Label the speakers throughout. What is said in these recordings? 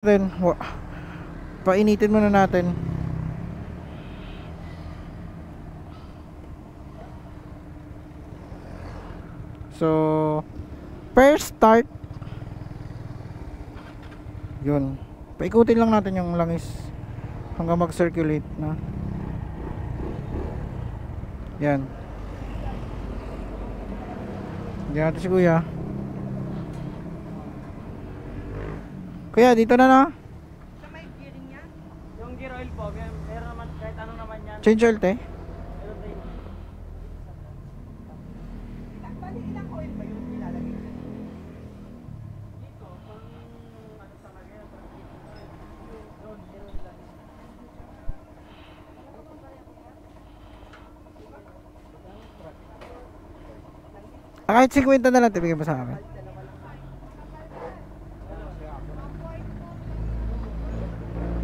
Speaker 1: natin. Painitin muna natin. So, first start. Yun. Paikutin lang natin yung langis hanggang mag-circulate na. Yan. Diyan natin si Kuya. Kuya, dito na na.
Speaker 2: Sa may gearing niya? Yung gear oil po, meron naman kahit ano naman yan.
Speaker 1: Change oil, te.
Speaker 2: Meron din. Bali ilang oil ba yung nilalagay niya? Dito, kung ano talaga yan, doon, meron lang.
Speaker 1: Kahit 50 na lang, tibigyan mo sa akin.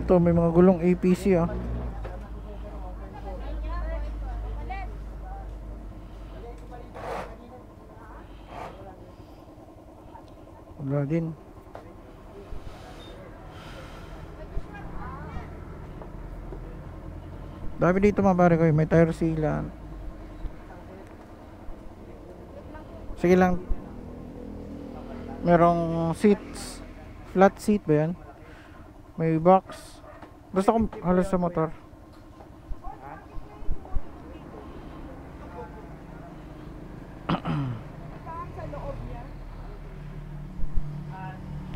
Speaker 1: Ito, may mga gulong APC ah. Wala din. Dami dito mga pare ko, may tire sealant. Sige lang. Merong seats. Flat seat ba yan? May box. Basta kung halos sa motor.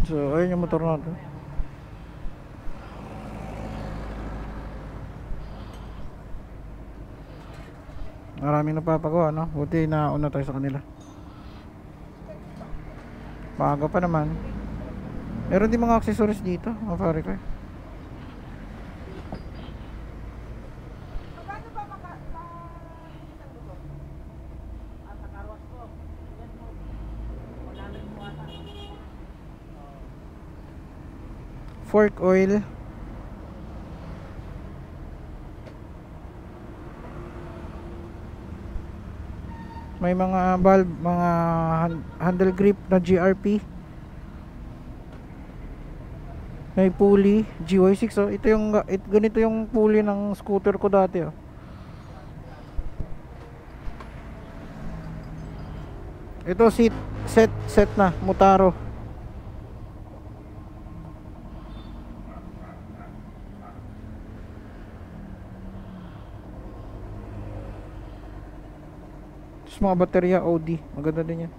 Speaker 1: So, ayun yung motor natin. Maraming napapagawa, no? Buti nauna tayo sa kanila. Maaga pa naman. Meron din mga accessories dito, mga pare ko.
Speaker 2: Magkano ba isang luto? Sa karwas ko. Yan mo. 100 mo ata.
Speaker 1: Fork oil. May mga valve, mga handle grip na GRP. May pulley GY6. So ito yung ganito yung pulley ng scooter ko dati oh. Ito set na Motaro. Mga baterya OD, maganda din yan.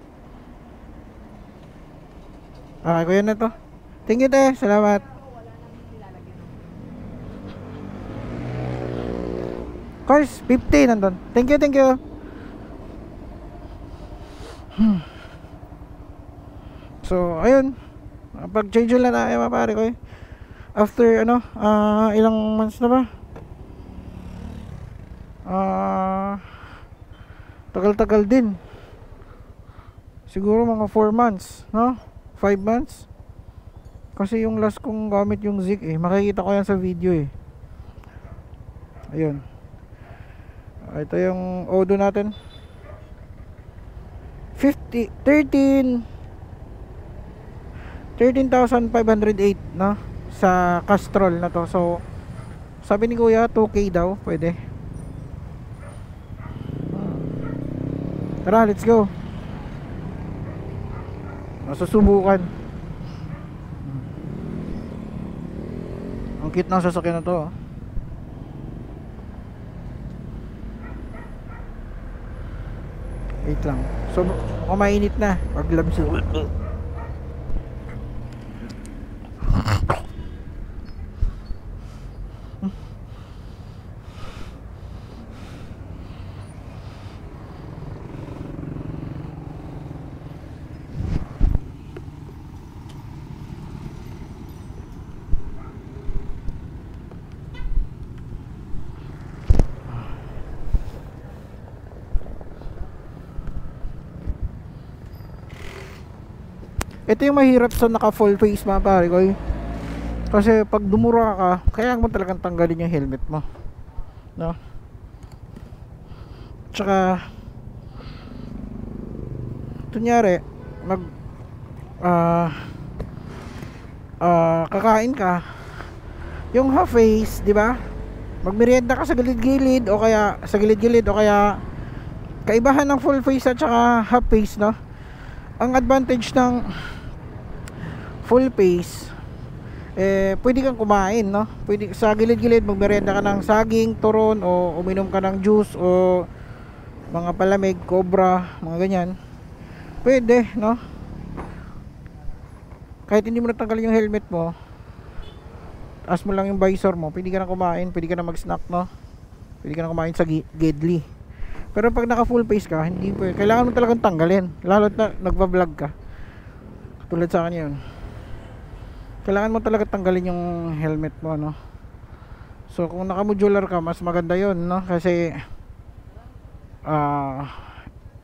Speaker 1: Kuya na to. Thank you te, salamat. Course 50 nandun. Thank you. So ayun, pag change lang na mga pare ko after ilang months na ba? Tagal-tagal din. Siguro mga 4 months, no? 5 months. Kasi yung last kong gamit yung Zik makikita ko yan sa video Ayun. Ito yung Odo natin. 13,508 no? Sa Castrol na to. So sabi ni Kuya 2K daw, pwede. Tara, let's go. Masusubukan. Ang cute ng sasakyan na to. Wait lang. So, mukhang mainit na. Paglamsi. Ito yung mahirap sa naka full face mga pare ko kasi pag dumura ka, kaya mo talagang tanggalin yung helmet mo, no? Tsaka kunyari kakain ka, yung half face, di ba? Magmerienda ka sa gilid-gilid o kaya kaibahan ng full face at saka half face, no? Ang advantage ng full face, pwede kang kumain, no? Pwede sa gilid-gilid magmerienda ka ng saging, turon, o uminom ka ng juice o mga palamig, cobra, mga ganyan. Pwede, no? Kahit hindi mo natanggalin yung helmet mo, taas mo lang yung visor mo, pwede ka na kumain, pwede ka na mag-snack, no? Pwede ka na kumain sa gidli. Pero pag naka full face ka, hindi pwede. Kailangan mo talagang tanggalin, lalo na nagva-vlog ka. Tulad sa akin yun. Kailangan mo talaga tanggalin yung helmet mo, no? So kung naka-modular ka, mas maganda yun, no? Kasi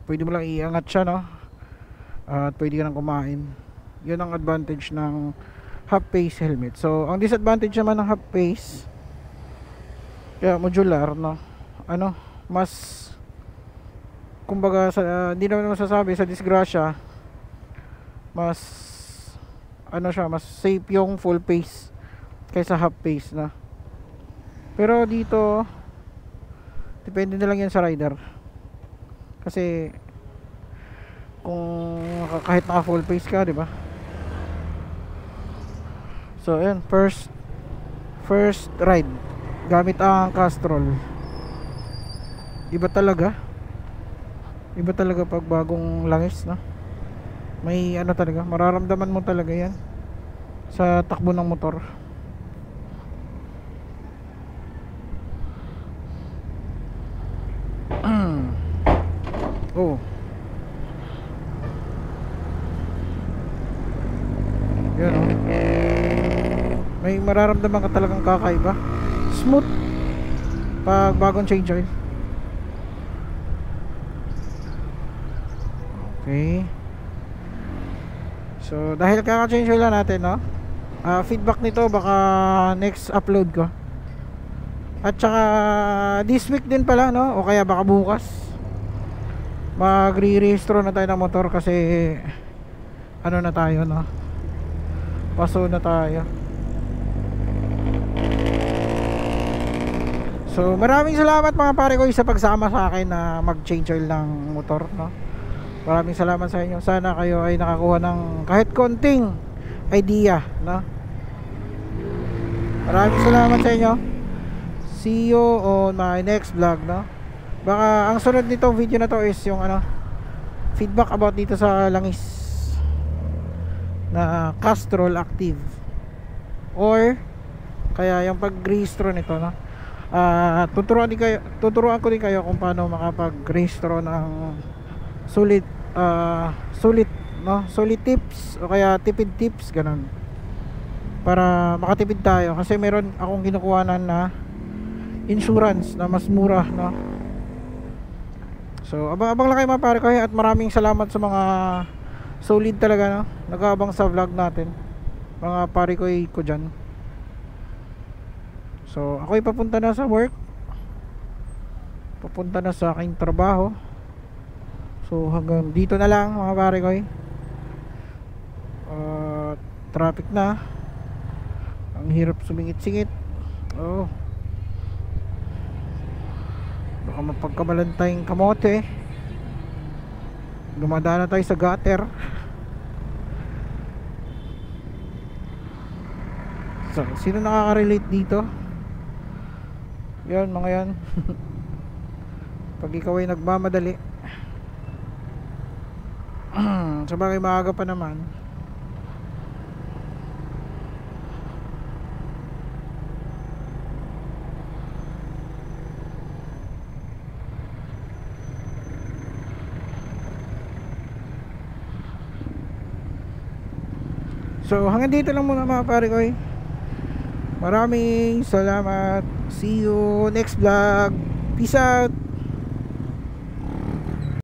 Speaker 1: pwede mo lang iangat siya, no? At pwede ka nang kumain. Yun ang advantage ng half face helmet. So ang disadvantage naman ng half face, kaya modular, no? Mas, kumbaga, hindi naman masasabi sa disgrasya, mas mas safe yung full face kaysa half face, na. Pero dito depende na lang yan sa rider, kasi kung kahit naka full face ka, di ba? So ayan, first ride gamit ang Castrol. Iba talaga pag bagong langis, no? May talaga, mararamdaman mo talaga yan sa takbo ng motor. Oh, yun, oh. May mararamdaman ka talagang kakaiba. Smooth pag bagong change oil. Okay. So dahil kaka-change oil lang natin, no? Feedback nito baka next upload ko. At saka this week din pala, no? O kaya baka bukas magre-rehistro na tayo ng motor, kasi na tayo, no? Paso na tayo. So maraming salamat mga pare ko sa pagsama sa akin na mag-change oil ng motor, no? Maraming salamat sa inyo. Sana kayo ay nakakuha ng kahit konting idea, no? Maraming salamat sa inyo. See you on my next vlog, no? Baka ang sunod nito video na to is yung feedback about dito sa langis na Castrol Active, or kaya yung pag-rehistro nito, no? Tuturuan ko din kayo kung paano makapag-rehistro ng sulit, no? Sulit tips o kaya tipid tips, ganun, para makatipid tayo, kasi meron akong kinukuhanan na insurance na mas mura, no? So abang-abang lang kayo mga pare ko, at maraming salamat sa mga solid talaga, no? Nag-aabang sa vlog natin, mga pare ko dyan. So ako'y papunta na sa work, papunta na sa aking trabaho. So hanggang dito na lang mga pare ko. Traffic na, ang hirap sumingit-singit. Oh, baka mapagkamalan tayong kamote. Dumadaan na tayo sa gutter. So sino nakaka-relate dito? Yan mga yan. Pag ikaw ay nagmamadali, sabagay maaga pa naman. So hanggang dito lang muna mga pare ko. Maraming salamat. See you next vlog. Peace out.